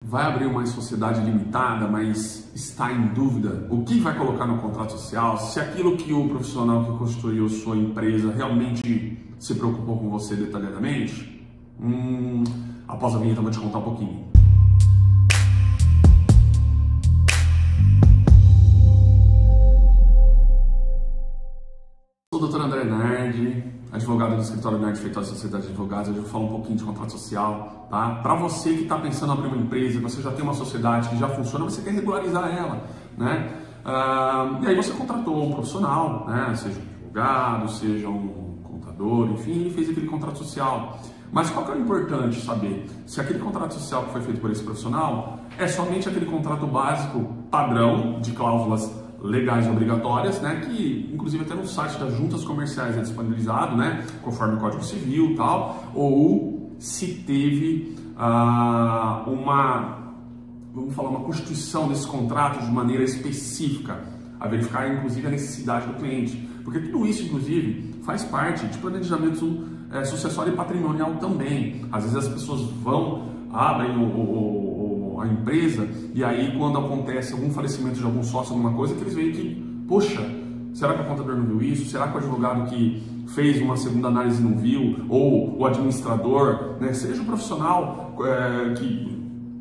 vai abrir uma sociedade limitada, mas está em dúvida o que vai colocar no contrato social, se aquilo que o profissional que construiu sua empresa realmente se preocupou com você detalhadamente? Após a vinheta eu vou te contar um pouquinho. Sou o Dr. André Nardi, advogado do escritório Nardi Feitosa Sociedade de Advogados. Hoje eu vou falar um pouquinho de contrato social, tá? Para você que está pensando em abrir uma empresa, você já tem uma sociedade que já funciona, você quer regularizar ela, né? E aí você contratou um profissional, né? Seja um advogado, seja um contador, enfim, ele fez aquele contrato social. Mas qual que é o importante saber? Se aquele contrato social que foi feito por esse profissional é somente aquele contrato básico padrão de cláusulas legais e obrigatórias, né, que inclusive até no site das juntas comerciais é disponibilizado, né, conforme o Código Civil e tal, ou se teve uma constituição desse contrato de maneira específica, a verificar inclusive a necessidade do cliente, porque tudo isso inclusive faz parte de planejamento sucessório e patrimonial também. Às vezes as pessoas abrem a empresa e aí quando acontece algum falecimento de algum sócio, alguma coisa, que eles veem que, poxa, será que o contador não viu isso? Será que o advogado que fez uma segunda análise não viu? Ou o administrador, né? Seja o profissional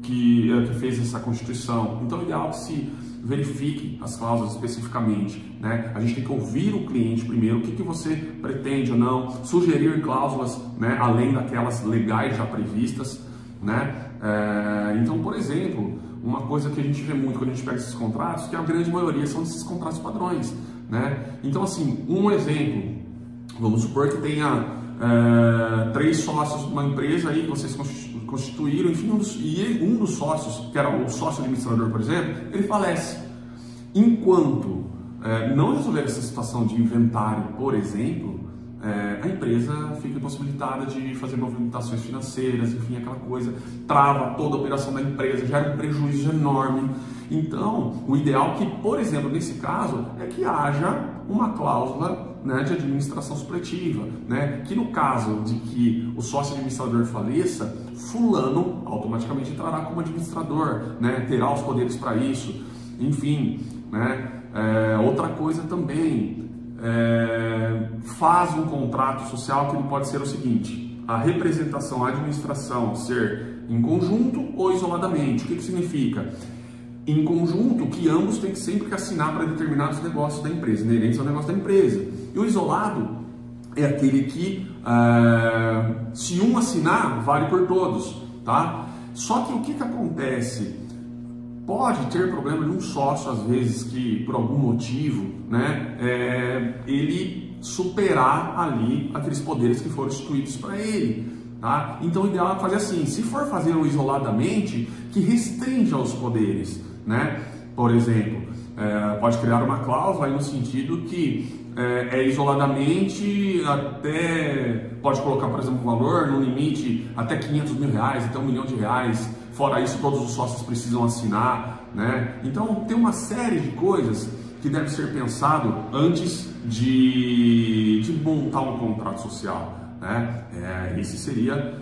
que fez essa constituição. Então é ideal que se verifique as cláusulas especificamente, né? A gente tem que ouvir o cliente primeiro, o que você pretende ou não, sugerir cláusulas, né, além daquelas legais já previstas, né? Então, por exemplo, uma coisa que a gente vê muito quando a gente pega esses contratos, que a grande maioria são desses contratos padrões, né? Então, assim, um exemplo, vamos supor que tenha 3 sócios de uma empresa aí que vocês constituíram, enfim, um dos sócios, que era o sócio administrador, por exemplo, ele falece. Enquanto não resolver essa situação de inventário, por exemplo, a empresa fica impossibilitada de fazer movimentações financeiras, enfim, aquela coisa, trava toda a operação da empresa, gera um prejuízo enorme. Então, o ideal que, por exemplo, nesse caso, é que haja uma cláusula, né, de administração supletiva, né, que no caso de que o sócio administrador faleça, fulano automaticamente entrará como administrador, né, terá os poderes para isso, enfim, né. Outra coisa também, faz um contrato social que ele pode ser o seguinte: a representação, a administração ser em conjunto ou isoladamente. O que significa? Em conjunto, que ambos têm sempre que assinar para determinados negócios da empresa, inerentes ao negócio da empresa. E o isolado é aquele que, se um assinar, vale por todos, tá? Só que o que acontece? Pode ter problema de um sócio, às vezes, que por algum motivo, né, ele superar ali aqueles poderes que foram instituídos para ele, tá? Então o ideal é fazer assim: se for fazer isoladamente, que restrinja os poderes, né? Por exemplo, pode criar uma cláusula aí no sentido que isoladamente até, pode colocar, por exemplo, um valor no limite até R$500 mil, até R$1 milhão. Fora isso, todos os sócios precisam assinar, né? Então, tem uma série de coisas que deve ser pensado antes de montar um contrato social, né? Esse seria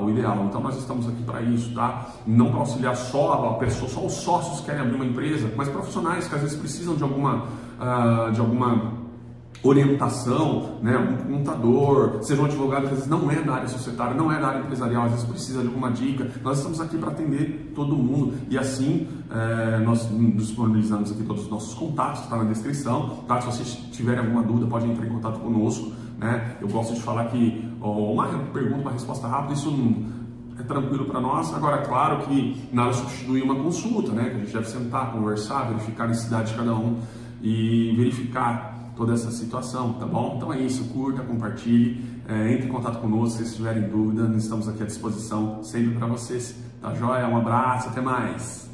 o ideal. Então, nós estamos aqui para isso, tá? Não para auxiliar só a pessoa, só os sócios que querem abrir uma empresa, mas profissionais que às vezes precisam de alguma orientação, né, um contador, seja um advogado que às vezes não é da área societária, não é da área empresarial, às vezes precisa de alguma dica. Nós estamos aqui para atender todo mundo e assim nós disponibilizamos aqui todos os nossos contatos, está na descrição, tá? Se vocês tiverem alguma dúvida, pode entrar em contato conosco, né? Eu gosto de falar que uma pergunta, uma resposta rápida, isso é tranquilo para nós. Agora, claro que nada substitui uma consulta, né? Que a gente deve sentar, conversar, verificar a necessidade de cada um e verificar toda essa situação, tá bom? Então é isso, curta, compartilhe, entre em contato conosco se vocês tiverem dúvida, nós estamos aqui à disposição sempre para vocês, tá joia? Um abraço, até mais!